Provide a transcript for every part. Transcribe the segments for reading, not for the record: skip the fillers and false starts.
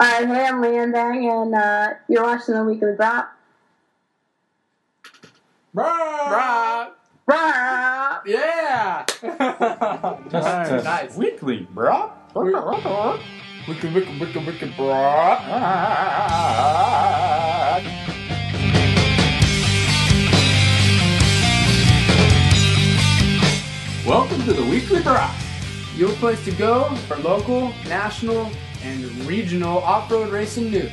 Alright, hey, I'm Leanne Bang, and you're watching the Weekly Braaappp. Braaappp! Braaappp! Yeah! Nice. Weekly Braaappp. Wicked Braaappp. Welcome to the Weekly Braaappp. Your place to go for local, national, and regional off-road racing news.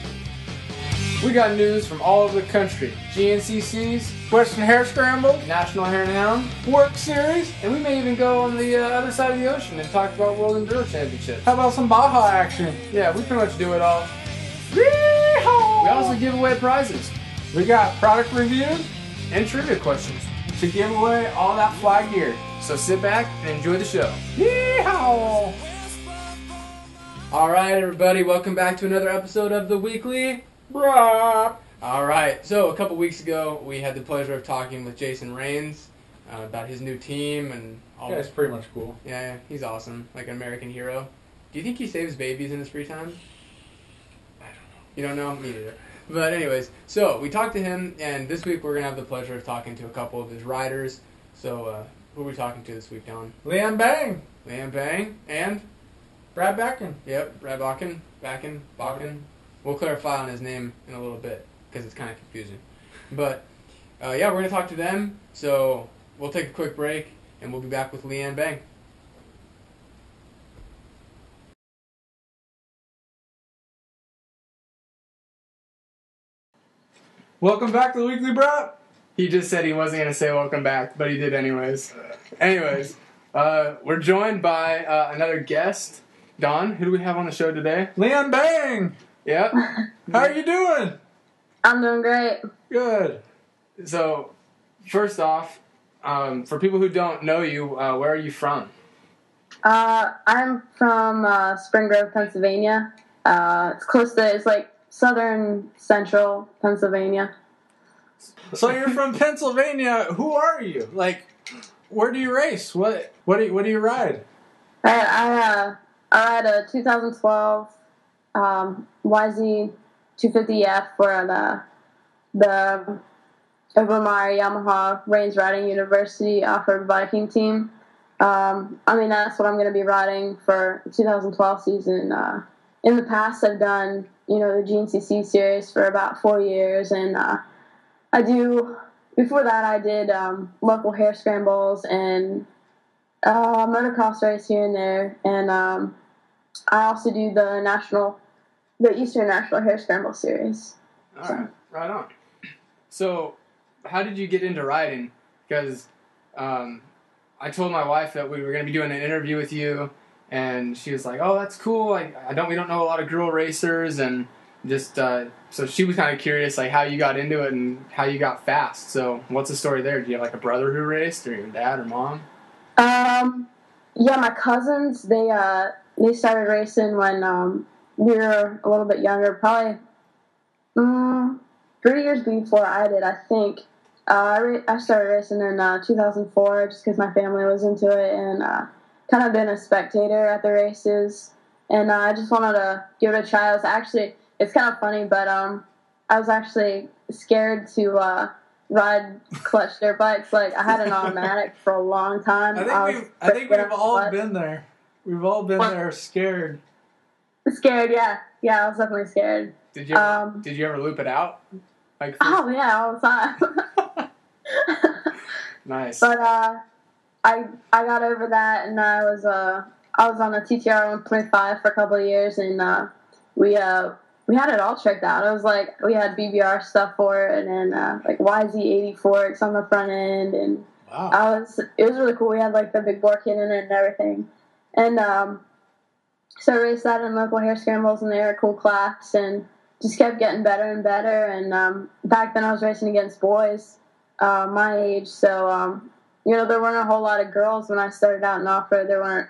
We got news from all over the country. GNCC's, Western Hare Scramble, National Hare Hound, WORCS Series. and we may even go on the other side of the ocean and talk about World Enduro Championships. How about some BAJA action? Yeah, we pretty much do it all. Yeehaw! We also give away prizes We got product reviews and trivia questions. to give away all that fly gear. So sit back and enjoy the show. Yeehaw! Alright everybody, welcome back to another episode of the Weekly Braaappp. Alright, so a couple weeks ago we had the pleasure of talking with Jason Rains about his new team and all Yeah, it's pretty much cool. Yeah, he's awesome, like an American hero. Do you think he saves babies in his free time? I don't know. You don't know? Me neither. But anyways, so we talked to him, and this week we're going to have the pleasure of talking to a couple of his riders. So who are we talking to this week, Don? Leanne Bang. Liam Bang and... Brad Backen. Yep, Brad Bakken. We'll clarify on his name in a little bit, because it's kind of confusing. But, yeah, we're going to talk to them, so we'll take a quick break, and we'll be back with Leanne Bang. Welcome back to the Weekly Braaappp. He just said he wasn't going to say welcome back, but he did anyways. We're joined by another guest. Don, who do we have on the show today? Leanne Bang. Yep. How are you doing? I'm doing great. Good. So, first off, for people who don't know you, where are you from? I'm from Spring Grove, Pennsylvania. It's like southern central Pennsylvania. So you're from Pennsylvania. Who are you? Like, where do you race? What do you ride? I ride a 2012 YZ 250F for the Obermeyer Yamaha Reigns Riding University Off-Road Viking team. That's what I'm going to be riding for the 2012 season. In the past, I've done, the GNCC series for about 4 years, and before that, I did local hare scrambles and motocross race here and there, and I also do the Eastern National Hare Scramble Series. All right, right on. So, how did you get into riding? Because I told my wife that we were going to be doing an interview with you, and she was like, "Oh, that's cool. We don't know a lot of girl racers," and just so she was kind of curious, like how you got into it and how you got fast. So, what's the story there? Do you have like a brother who raced, or your dad or mom? Yeah, my cousins, they started racing when we were a little bit younger, probably 3 years before I did, I think. I started racing in 2004 just because my family was into it, and kind of been a spectator at the races, and I just wanted to give it a try. It's kind of funny, but I was actually scared to ride clutch dirt bikes. Like, I had an automatic for a long time. I think we've all been there. We've all been there, scared. Scared, yeah. Yeah, I was definitely scared. Did you ever loop it out? Oh yeah, all the time. Nice. But I got over that, and I was on a TTR 125 for a couple of years, and we had it all checked out. It was like we had BBR stuff for it, and then like YZ80 forks on the front end, and wow. It was really cool. We had like the big bore kit in it and everything, and so I raced that in local hare scrambles, and they were a cool class, and just kept getting better and better. And back then I was racing against boys my age, so there weren't a whole lot of girls when I started out in off-road. There were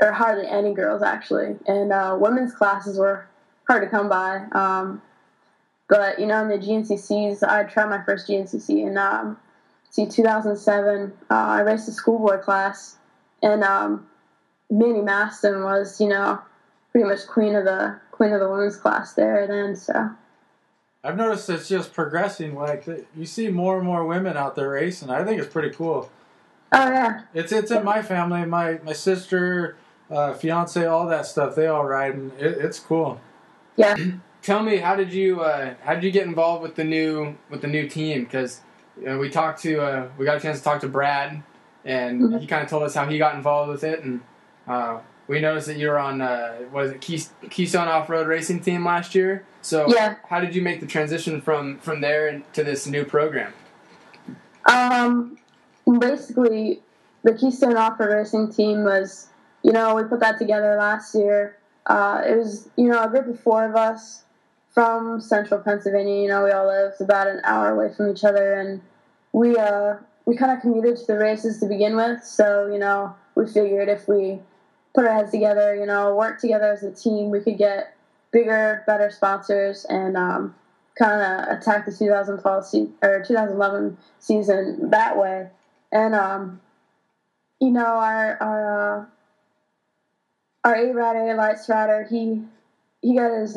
hardly any girls, actually, and women's classes were hard to come by. But in the GNCCs, I tried my first GNCC in 2007. I raced a schoolboy class, and Minnie Maston was, pretty much queen of the queen of the women's class there then, so. I've noticed it's just progressing. Like, you see more and more women out there racing. I think it's pretty cool. Oh, yeah. It's in my family. My sister, fiance, all that stuff. They all ride, and it's cool. Yeah. Tell me, how did you get involved with the new team? Because we got a chance to talk to Brad, and he kind of told us how he got involved with it, and we noticed that you were on Keystone Off-Road Racing Team last year. So yeah. How did you make the transition from there to this new program? Basically, the Keystone Off-Road Racing Team was, we put that together last year. It was, a group of 4 of us from central Pennsylvania. We all lived about an hour away from each other, and we kind of commuted to the races to begin with. So, we figured if we put our heads together, work together as a team, we could get bigger, better sponsors and kind of attack the 2011 season that way. And our A rider, lights rider, he got his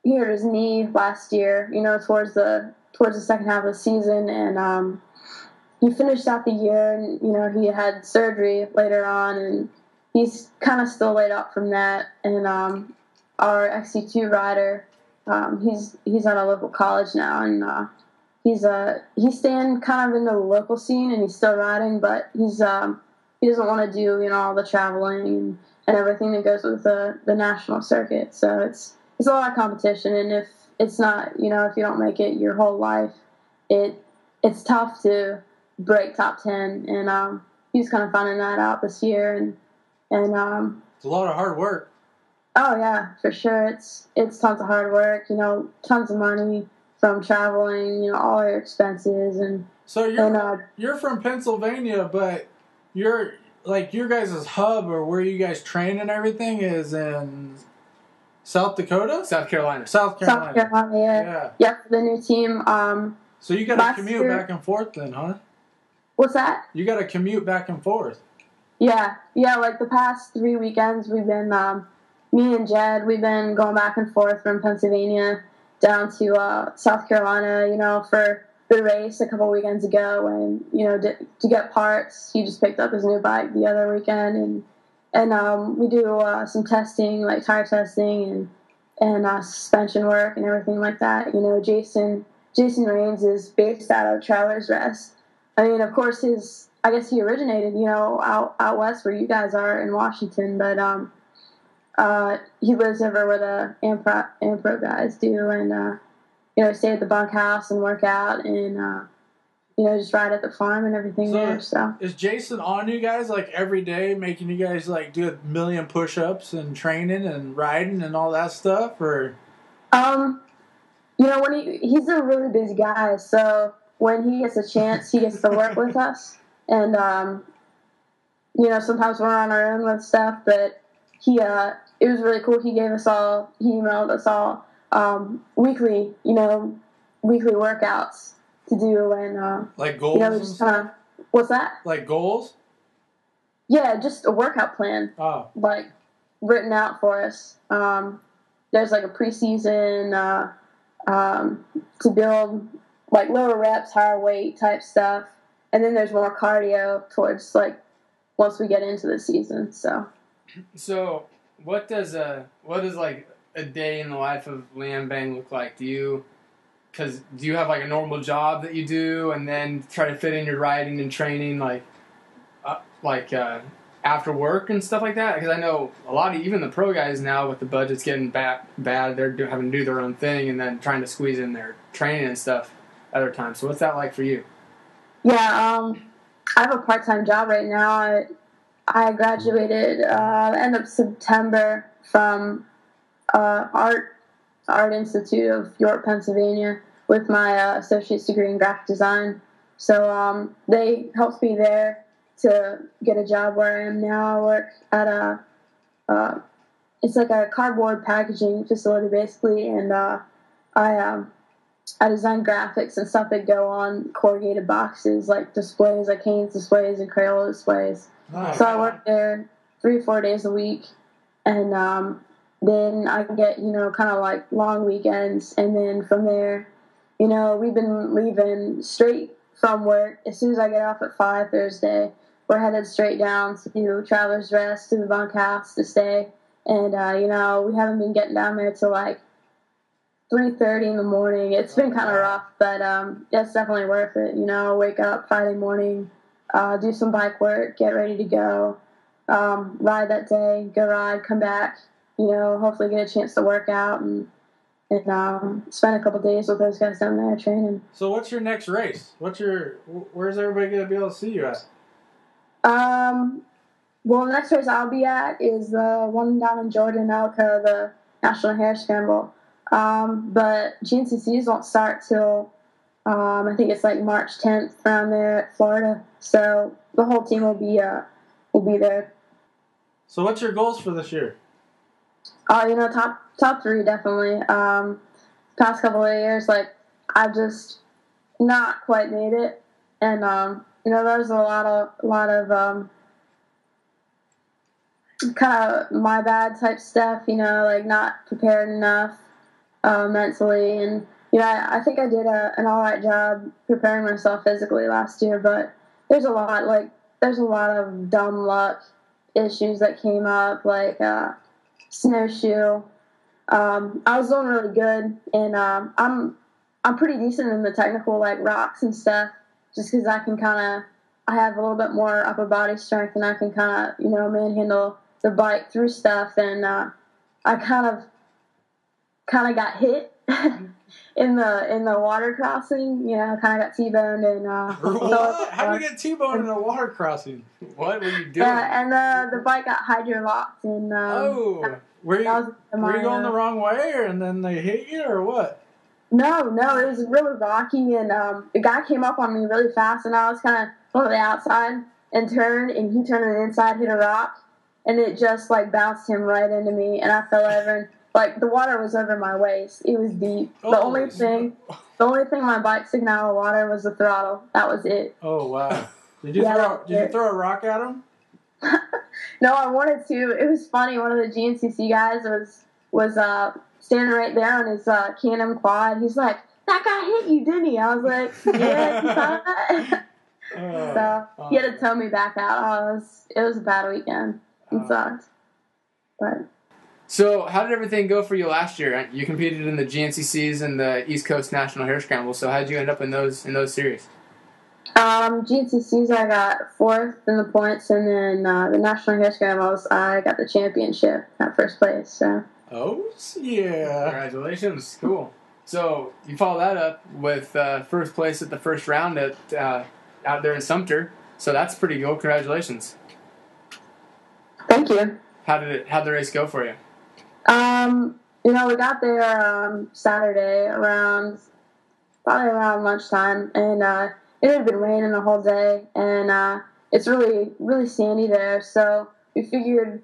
he hurt his knee last year, towards the second half of the season, and he finished out the year, and he had surgery later on, and he's kind of still laid up from that. And our XC2 rider, he's at a local college now, and he's staying kind of in the local scene, and he's still riding, but he doesn't want to do all the traveling and everything that goes with the national circuit. So it's a lot of competition, and if it's not, if you don't make it your whole life, it's tough to break top 10. And he's kind of finding that out this year, and it's a lot of hard work. Oh yeah, for sure. It's tons of hard work. Tons of money from traveling. All your expenses, and so you're from Pennsylvania, but your guys' hub or where you guys train and everything is in South Dakota? South Carolina. Yeah, for the new team. So you got to commute back and forth then, huh? What's that? You got to commute back and forth. Yeah. Like the past 3 weekends, we've been, me and Jed, we've been going back and forth from Pennsylvania down to South Carolina, for the race a couple weekends ago. And, to get parts, he just picked up his new bike the other weekend. And we do some testing, like tire testing and suspension work and everything like that. Jason Raines is based out of Travelers Rest. I mean, of course, I guess he originated, out west where you guys are in Washington, but he lives over where the Ampro guys do, and stay at the bunkhouse and work out, and just ride at the farm and everything there. So is Jason on you guys like every day, making you guys like do 1,000,000 push-ups and training and riding and all that stuff, or? When he's a really busy guy, so when he gets a chance, he gets to work with us. And, sometimes we're on our own with stuff, but it was really cool. He emailed us all, weekly workouts to do. And, like goals? What's that? Like goals? Yeah, just a workout plan. Oh. Like, written out for us. There's like a preseason, to build like lower reps, higher weight type stuff, and then there's more cardio towards like once we get into the season. So what does like a day in the life of Liam Bang look like? Do you have like a normal job that you do and then try to fit in your riding and training after work and stuff like that? Because I know a lot of even the pro guys now, with the budgets getting bad, they're having to do their own thing and then trying to squeeze in their training and stuff other times. So what's that like for you? Yeah, I have a part-time job right now. I graduated end of September from Art Institute of York, Pennsylvania, with my associate's degree in graphic design. So they helped me there to get a job where I am now. I work at it's like a cardboard packaging facility basically, and I design graphics and stuff that go on corrugated boxes, like displays, like Haynes displays and Crayola displays. Nice. So I work there 3 or 4 days a week, and then I get, you know, kind of like long weekends. And then from there, you know, we've been leaving straight from work. As soon as I get off at 5 Thursday, we're headed straight down to Travelers Rest, to the bunkhouse to stay. And, you know, we haven't been getting down there till like 3:30 in the morning. It's been kind of rough, but it's definitely worth it. You know, wake up Friday morning, do some bike work, get ready to go, ride that day, go ride, come back, you know, hopefully get a chance to work out and spend a couple days with those guys down there training. So what's your next race? Where's everybody going to be able to see you at? Well, the next race I'll be at is the one down in Georgia, in Elko, the National Hare Scramble. But GNCCs won't start till, I think it's like March 10th around there at Florida. So the whole team will be there. So what's your goals for this year? You know, top 3 definitely. Past couple of years, like, I've just not quite made it. And, you know, there's a lot of kind of my bad type stuff, you know, like not prepared enough mentally. And, you know, I think I did an all right job preparing myself physically last year, but there's a lot of dumb luck issues that came up, like snowshoe. I was doing really good, and I'm pretty decent in the technical, like rocks and stuff, just because I have a little bit more upper body strength, and I can kind of, you know, manhandle the bike through stuff. And I kind of got hit in the water crossing. You know, kind of got T-boned and. What? How do you get T-boned in a water crossing? What were you doing? And the bike got hydro-locked. And were you going the wrong way, and then they hit you, or what? No, it was really rocky, and the guy came up on me really fast, and I was kind of going to the outside and turned, and he turned on the inside, hit a rock, and it just like bounced him right into me, and I fell over, and like the water was over my waist. It was deep. The only thing my bike sticking out of the water was the throttle. That was it. Oh wow! Did you throw a rock at him? No, I wanted to. It was funny. One of the GNCC guys was standing right there on his Can-Am quad. He's like, "That guy hit you, didn't he?" I was like, "Yeah, you saw that." So he had to tow me back out. It was a bad weekend. It sucked. But so, how did everything go for you last year? You competed in the GNCCs and the East Coast National Hare Scramble. So, how did you end up in those series? GNCCs, I got 4th in the points, and then the National Hare Scrambles, I got the championship at first place. So. Oh yeah! Congratulations, cool. So you follow that up with first place at the first round at out there in Sumter. So that's pretty cool. Congratulations. Thank you. How'd the race go for you? You know, we got there Saturday probably around lunchtime, and it had been raining the whole day, and it's really, really sandy there. So we figured,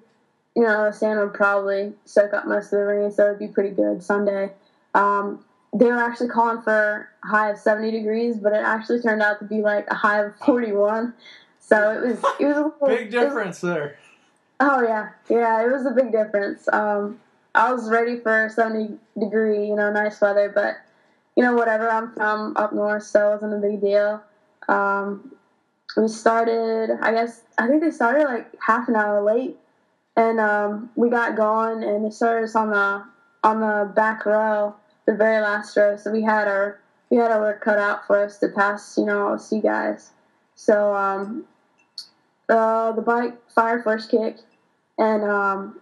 you know, the sand would probably soak up most of the rain, so it would be pretty good Sunday. They were actually calling for a high of 70 degrees, but it actually turned out to be like a high of 41. So it was a little, big difference there. Oh yeah, it was a big difference. I was ready for 70 degree, you know, nice weather, but you know, whatever. I'm from up north, so it wasn't a big deal. We started, I think they started like half an hour late. And we got going, and they started us on the back row, the very last row. So we had our work cut out for us to pass, you know, OC guys. So the bike fired first kick, and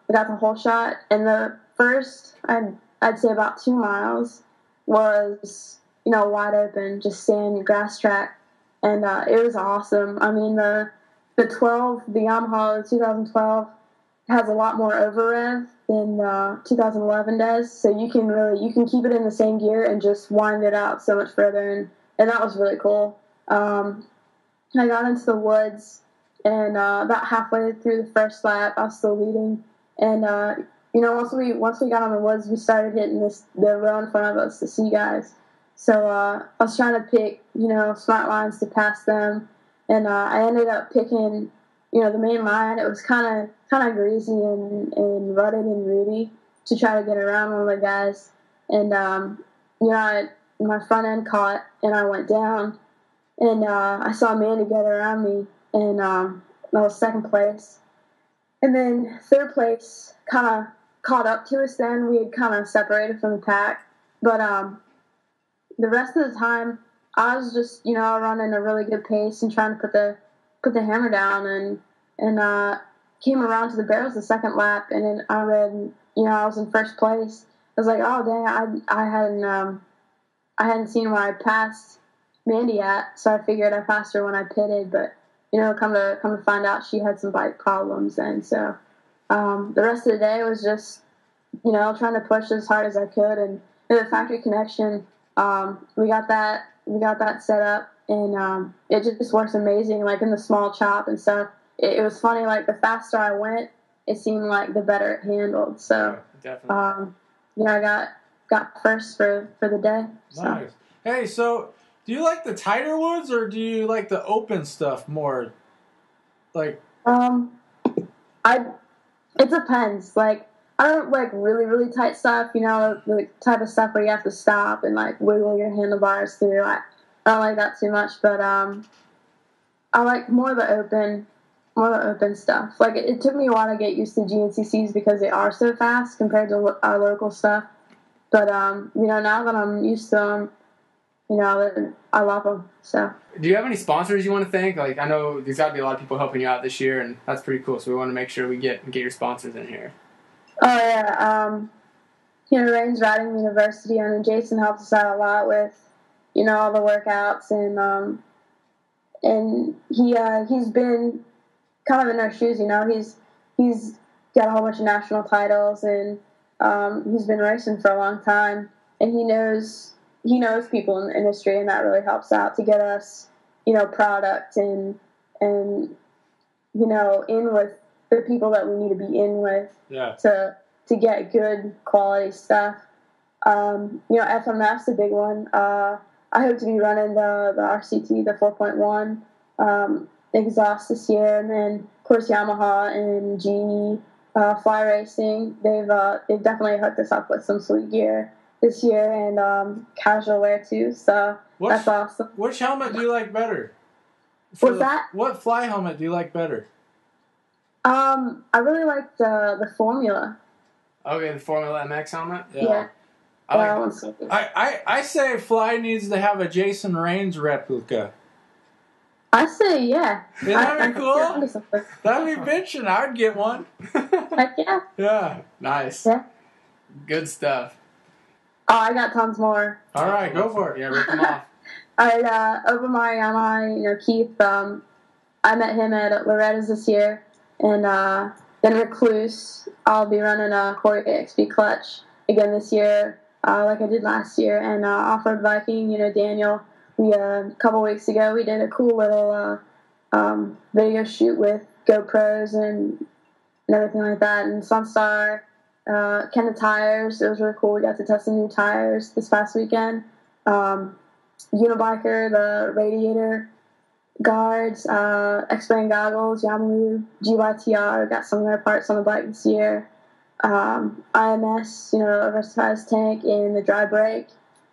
we got the whole shot. And the first, I'd say about 2 miles was, you know, wide open, just sand, grass track, and it was awesome. I mean, the Yamaha 2012. Has a lot more over rev than 2011 does, so you can keep it in the same gear and just wind it out so much further, and that was really cool. I got into the woods, and about halfway through the first lap, I was still leading, and you know, once we got on the woods, we started hitting the row in front of us, the C guys. So I was trying to pick, you know, smart lines to pass them, and I ended up picking, you know, the main line. It was kind of greasy and rutted and rooty, to try to get around one of the guys. And, my front end caught, and I went down. And I saw Amanda get around me, and that was second place. And then third place kind of caught up to us then. We had kind of separated from the pack. But the rest of the time, I was just, running a really good pace and trying to put the hammer down, and came around to the barrels the second lap, and then I was in first place. I was like, oh dang, I hadn't seen where I passed Mandy at, so I figured I passed her when I pitted, but come to find out she had some bike problems, and so the rest of the day was just trying to push as hard as I could, and the factory connection, we got that set up, and it just works amazing, like in the small chop and stuff. It was funny, like the faster I went, it seemed like the better it handled. So definitely. I got first for the day. So. Nice. Hey, so do you like the tighter woods or do you like the open stuff more? Like, it depends. Like, I don't like really, really tight stuff, the type of stuff where you have to stop and like wiggle your handlebars through. I don't like that too much, but I like more the open stuff. Like, it took me a while to get used to GNCCs because they are so fast compared to our local stuff. But now that I'm used to them, I love them. So. Do you have any sponsors you want to thank? Like, I know there's got to be a lot of people helping you out this year, and that's pretty cool. So we want to make sure we get your sponsors in here. Oh yeah, Rains Riding University. I mean, Jason helps us out a lot with, all the workouts, and he's been kind of in our shoes. He's got a whole bunch of national titles, and he's been racing for a long time, and he knows people in the industry, and that really helps out to get us, product and in with the people that we need to be in with to get good quality stuff. FMF's a big one. I hope to be running the RCT, the 4.1 exhaust this year, and then of course Yamaha and GE Fly Racing. They've definitely hooked us up with some sweet gear this year, and casual wear too. So that's awesome. Which helmet do you like better? What fly helmet do you like better? I really like the Formula. Okay, the Formula MX helmet? Yeah. I say Fly needs to have a Jason Rains replica. I say, yeah. Isn't that cool? That'd be bitchin'. I'd get one. Heck yeah. Yeah. Nice. Yeah. Good stuff. Oh, I got tons more. All right, go for it. Yeah, rip them off. All right, over my Yamaha, Keith, I met him at Loretta's this year, and then Recluse, I'll be running a Corey XP clutch again this year, like I did last year, and Off-Road Viking, Daniel, a couple weeks ago, we did a cool little video shoot with GoPros and everything like that, and Sunstar, Kenda Tires, it was really cool. We got to test some new tires this past weekend. Unibiker, the radiator guards, X-Brand goggles, Yamaha, GYTR, got some of their parts on the bike this year. IMS, a versatile tank in the dry brake,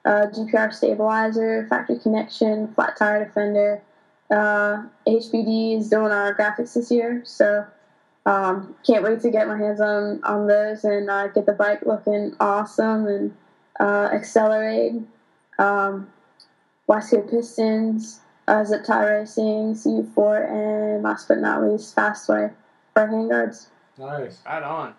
GPR stabilizer, factory connection, flat tire defender. HBD is doing our graphics this year, so can't wait to get my hands on those and get the bike looking awesome and accelerate. Westcoast Pistons, Zip Tie Racing, CU4, and last but not least, Fastway for handguards. Nice. Right on.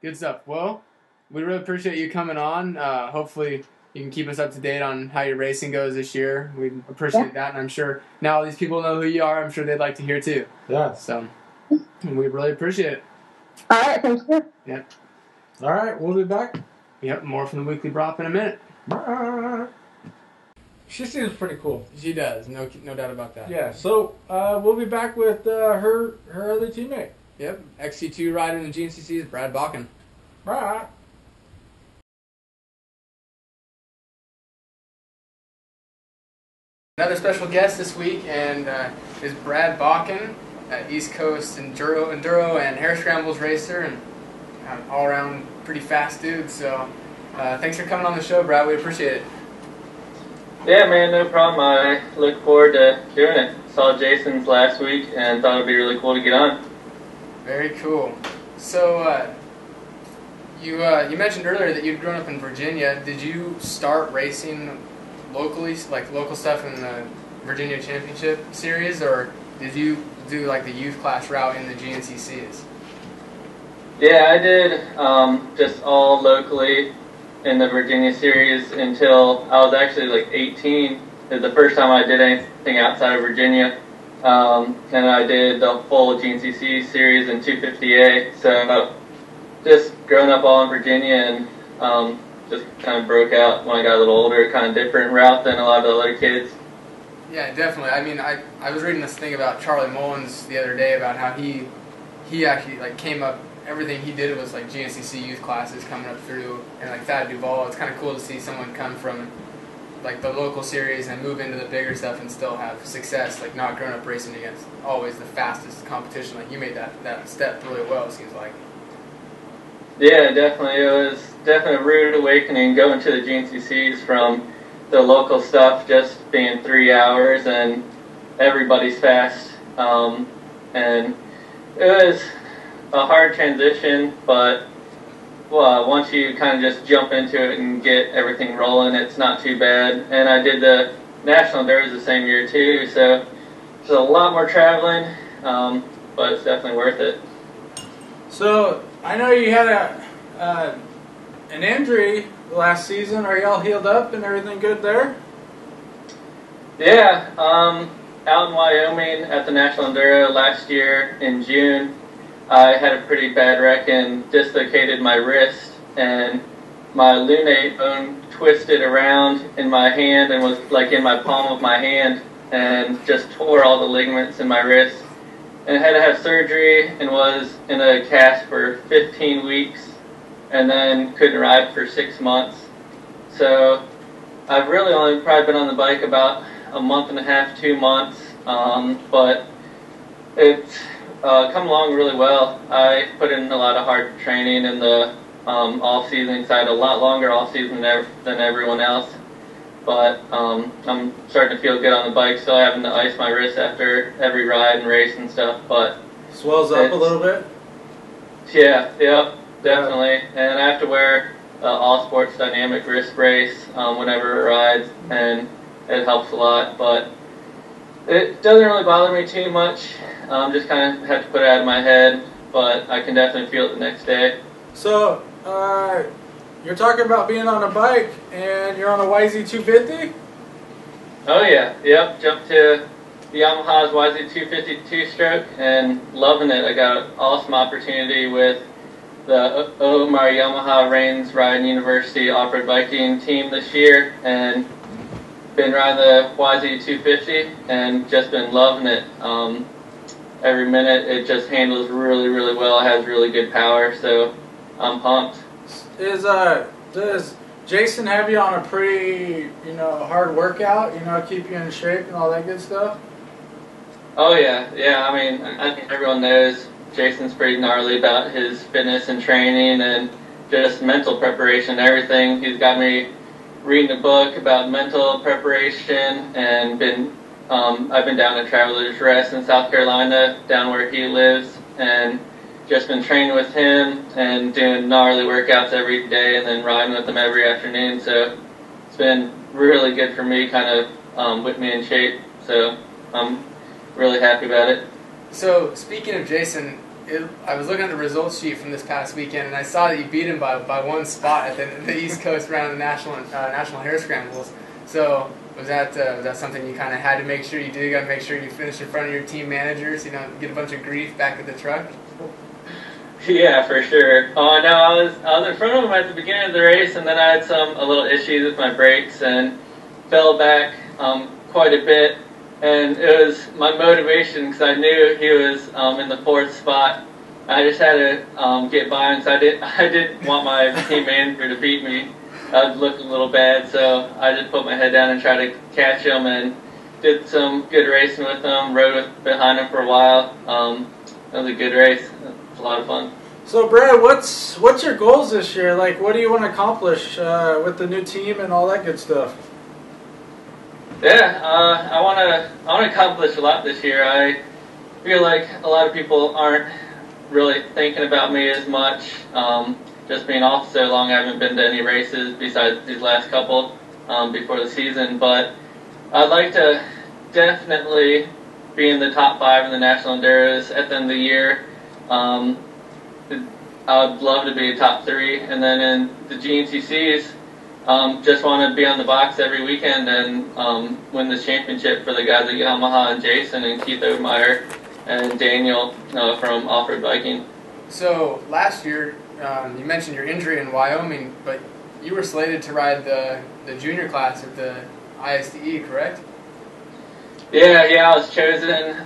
Good stuff. Well, we really appreciate you coming on. Hopefully you can keep us up to date on how your racing goes this year. We appreciate that, and I'm sure now these people know who you are. I'm sure they'd like to hear too. Yeah. So we really appreciate it. All right, thank you. Yep. All right, we'll be back. Yep, more from the Weekly Braaappp in a minute. Bye. She seems pretty cool. She does, no doubt about that. Yeah, so we'll be back with her other teammate. Yep, XC2 rider in the GNCC is Brad Bakken. Bye. Another special guest this week and is Brad Bakken, East Coast Enduro and Hare Scrambles racer and all-around pretty fast dude. So thanks for coming on the show, Brad. We appreciate it. Yeah, man, no problem. I look forward to doing it. Saw Jason's last week and thought it'd be really cool to get on. Very cool. So you mentioned earlier that you'd grown up in Virginia. Did you start racing locally, like local stuff in the Virginia Championship Series, or did you do like the youth class route in the GNCCs? Yeah, I did just all locally in the Virginia Series until I was actually like 18. It was the first time I did anything outside of Virginia. And I did the full GNCC Series in 250A. So just growing up all in Virginia and just kind of broke out when I got a little older, kind of different route than a lot of the other kids. Yeah, definitely. I mean, I was reading this thing about Charlie Mullins the other day about how he actually like came up. Everything he did was like GNCC youth classes coming up through, and like Thad Duvall. It's kind of cool to see someone come from like the local series and move into the bigger stuff and still have success. Like not growing up racing against always the fastest competition. Like you made that step really well. It seems like. Yeah, definitely. It was definitely a rude awakening going to the GNCCs from the local stuff just being 3 hours and everybody's fast. And it was a hard transition, but once you kind of just jump into it and get everything rolling, it's not too bad. And I did the National Enduros the same year too, so it's a lot more traveling, but it's definitely worth it. So I know you had an injury last season. Are y'all healed up and everything good there? Yeah, out in Wyoming at the National Enduro last year in June, I had a pretty bad wreck and dislocated my wrist, and my lunate bone twisted around in my hand and was like in my palm of my hand and just tore all the ligaments in my wrist. And had to have surgery and was in a cast for 15 weeks and then couldn't ride for 6 months. So I've really only probably been on the bike about a month and a half, 2 months, but it's come along really well. I put in a lot of hard training in the off-season side, a lot longer off-season than everyone else. But I'm starting to feel good on the bike, still having to ice my wrist after every ride and race and stuff. But swells up a little bit? Yeah, definitely. And I have to wear All Sports Dynamic wrist brace whenever it rides, and it helps a lot. But it doesn't really bother me too much. Just kind of have to put it out of my head, but I can definitely feel it the next day. So, you're talking about being on a bike, and you're on a YZ250? Oh yeah, yep. Jumped to the Yamaha's YZ250 two-stroke and loving it. I got an awesome opportunity with the Omar Yamaha Reigns Riding University off-road biking team this year, and been riding the YZ250 and just been loving it. Every minute it just handles really, really well. It has really good power, so I'm pumped. Does Jason have you on a pretty, hard workout, keep you in shape and all that good stuff? Oh yeah. I mean, I think everyone knows Jason's pretty gnarly about his fitness and training and just mental preparation and everything. He's got me reading a book about mental preparation and I've been down to Travelers Rest in South Carolina, down where he lives, and just been training with him and doing gnarly workouts every day and then riding with him every afternoon. So it's been really good for me, kind of whipped me in shape. So I'm really happy about it. So speaking of Jason, I was looking at the results sheet from this past weekend, and I saw that you beat him by one spot at the East Coast round of the National Hare Scrambles. So was that something you kind of had to make sure you did? You got to make sure you finish in front of your team managers, get a bunch of grief back at the truck? Yeah, for sure. Oh no, I was in front of him at the beginning of the race, and then I had a little issues with my brakes and fell back quite a bit. And it was my motivation because I knew he was in the 4th spot. I just had to get by him, so I didn't want my team manager to beat me. I was looking a little bad, so I just put my head down and tried to catch him and did some good racing with him. Rode behind him for a while. It was a good race. It was a lot of fun. So, Brad, what's your goals this year? Like, what do you want to accomplish with the new team and all that good stuff? Yeah, I want to accomplish a lot this year. I feel like a lot of people aren't really thinking about me as much. Just being off so long, I haven't been to any races besides these last couple before the season. But I'd like to definitely be in the top 5 in the National Enduros at the end of the year. I would love to be a top 3, and then in the GNCCs, just want to be on the box every weekend and win this championship for the guys at Yamaha and Jason and Keith Obermeyer and Daniel from Off-Road Biking. So last year, you mentioned your injury in Wyoming, but you were slated to ride the junior class at the ISDE, correct? Yeah, I was chosen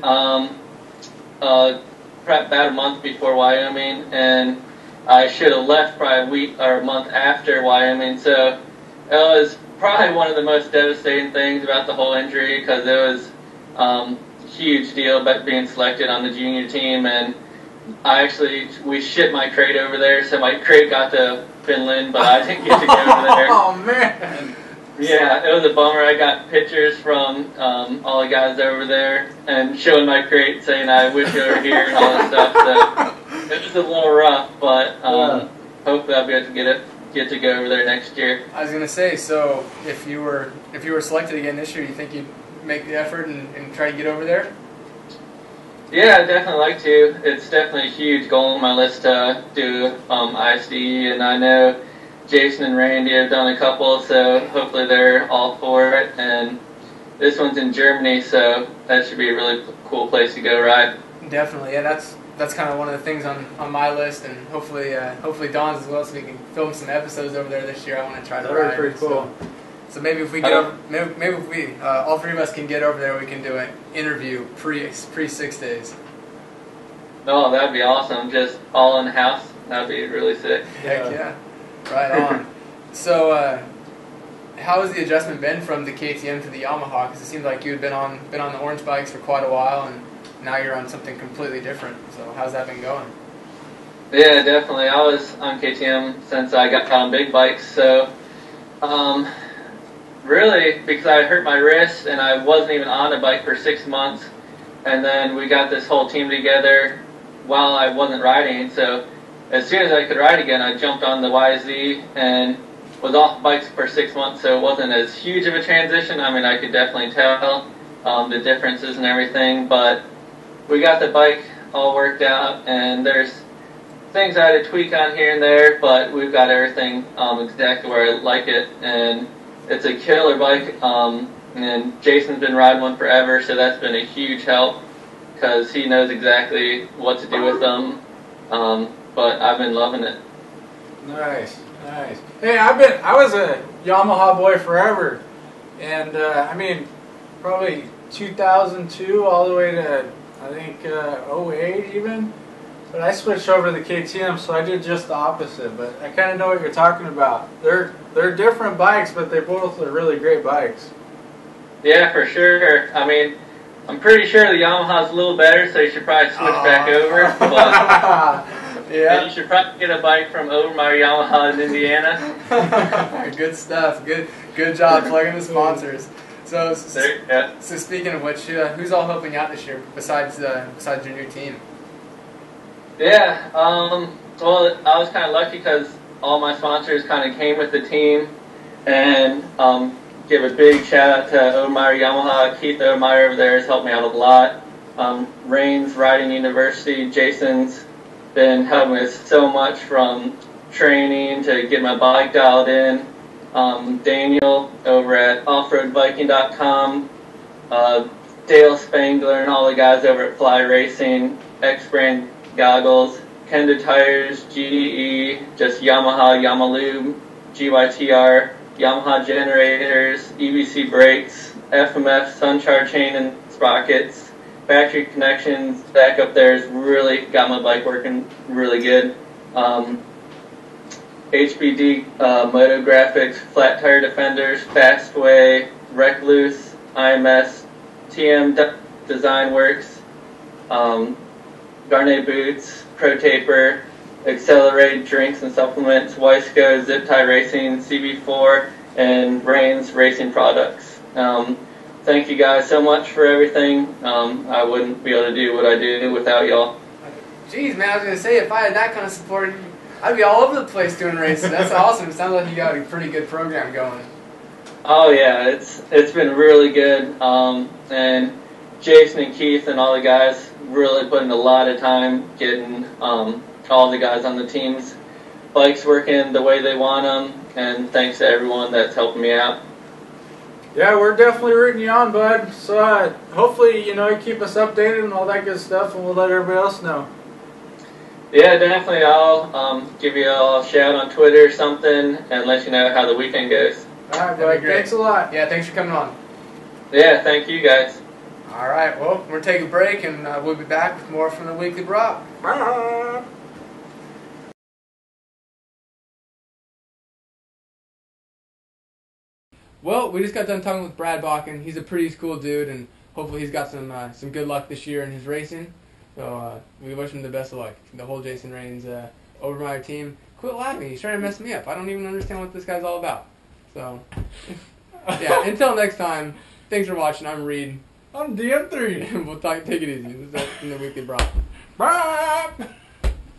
about a month before Wyoming, and I should have left probably a week or a month after Wyoming, so it was probably one of the most devastating things about the whole injury, because it was a huge deal about being selected on the junior team, and we shipped my crate over there, so my crate got to Finland, but I didn't get to go over there. Oh, man! Yeah, it was a bummer. I got pictures from all the guys over there and showing my crate saying I wish you were here and all that stuff, so it was a little rough, but hopefully I'll be able to get to go over there next year. I was gonna say, so if you were selected again this year, you think you'd make the effort and try to get over there? Yeah, I'd definitely like to. It's definitely a huge goal on my list to do ISDE, and I know Jason and Randy have done a couple, so hopefully they're all for it. And this one's in Germany, so that should be a really cool place to go ride. Definitely, yeah. That's kind of one of the things on my list, and hopefully Dawn's as well, so we can film some episodes over there this year. I want to try to ride. That'd be pretty cool. So maybe if we get over, maybe if we all 3 of us can get over there, we can do an interview pre 6 days. Oh, that'd be awesome! Just all in the house. That'd be really sick. Heck yeah. Right on. So, how has the adjustment been from the KTM to the Yamaha? Because it seems like you had been on the orange bikes for quite a while, and now you're on something completely different. So, how's that been going? Yeah, definitely. I was on KTM since I got on big bikes. So, really, because I hurt my wrist and I wasn't even on a bike for 6 months, and then we got this whole team together while I wasn't riding. So, as soon as I could ride again, I jumped on the YZ and was off bikes for 6 months, so it wasn't as huge of a transition. I mean, I could definitely tell the differences and everything, but we got the bike all worked out, and there's things I had to tweak on here and there, but we've got everything exactly where I like it, and it's a killer bike, and Jason's been riding one forever, so that's been a huge help, because he knows exactly what to do with them. But I've been loving it. Nice. Hey, I was a Yamaha boy forever, and I mean, probably 2002 all the way to I think 08 even. But I switched over to the KTM, so I did just the opposite. But I kind of know what you're talking about. They're different bikes, but they both are really great bikes. Yeah, for sure. I mean, I'm pretty sure the Yamaha's a little better, so you should probably switch back over. But yeah, you should probably get a bike from Obermeyer Yamaha in Indiana. Good stuff. Good job plugging the sponsors. So speaking of which, who's all helping out this year besides your new team? Yeah, well, I was kind of lucky because all my sponsors kind of came with the team, and give a big shout out to Obermeyer Yamaha. Keith Obermeyer over there has helped me out a lot. Rain's Riding University, Jason's been helping me so much from training to get my bike dialed in. Daniel over at offroadviking.com, Dale Spangler and all the guys over at Fly Racing, X-Brand Goggles, Kenda Tires, GDE, just Yamaha, Yamalube, GYTR, Yamaha Generators, EBC Brakes, FMF, Suncharge Chain and Sprockets, Factory Connections. Back up there has really got my bike working really good. HBD Moto Graphics, Flat Tire Defenders, Fastway, Recluse, IMS, TM Design Works, Garnet Boots, Pro Taper, Accelerate Drinks and Supplements, Weisco, Zip Tie Racing, CB4, and Brains Racing Products. Thank you guys so much for everything. I wouldn't be able to do what I do without y'all. Jeez, man, I was going to say, if I had that kind of support, I'd be all over the place doing races. That's awesome. It sounds like you got a pretty good program going. Oh yeah, it's been really good. And Jason and Keith and all the guys really putting a lot of time getting all the guys on the team's bikes working the way they want them. And thanks to everyone that's helping me out. Yeah, we're definitely rooting you on, bud. So hopefully, you keep us updated and all that good stuff, and we'll let everybody else know. Yeah, definitely. I'll give you all a shout on Twitter or something and let you know how the weekend goes. All right, bud. Thanks a lot. Yeah, thanks for coming on. Yeah, thank you guys. All right, well, we're going to take a break, and we'll be back with more from the Weekly Braaappp. Bye. Well, we just got done talking with Brad Bakken. He's a pretty cool dude, and hopefully he's got some good luck this year in his racing. So we wish him the best of luck. The whole Jason Raines Overmeyer team. Quit laughing. He's trying to mess me up. I don't even understand what this guy's all about. So, yeah, until next time, thanks for watching. I'm Reed. I'm DM3. We'll take it easy. This is in the Weekly Braaappp.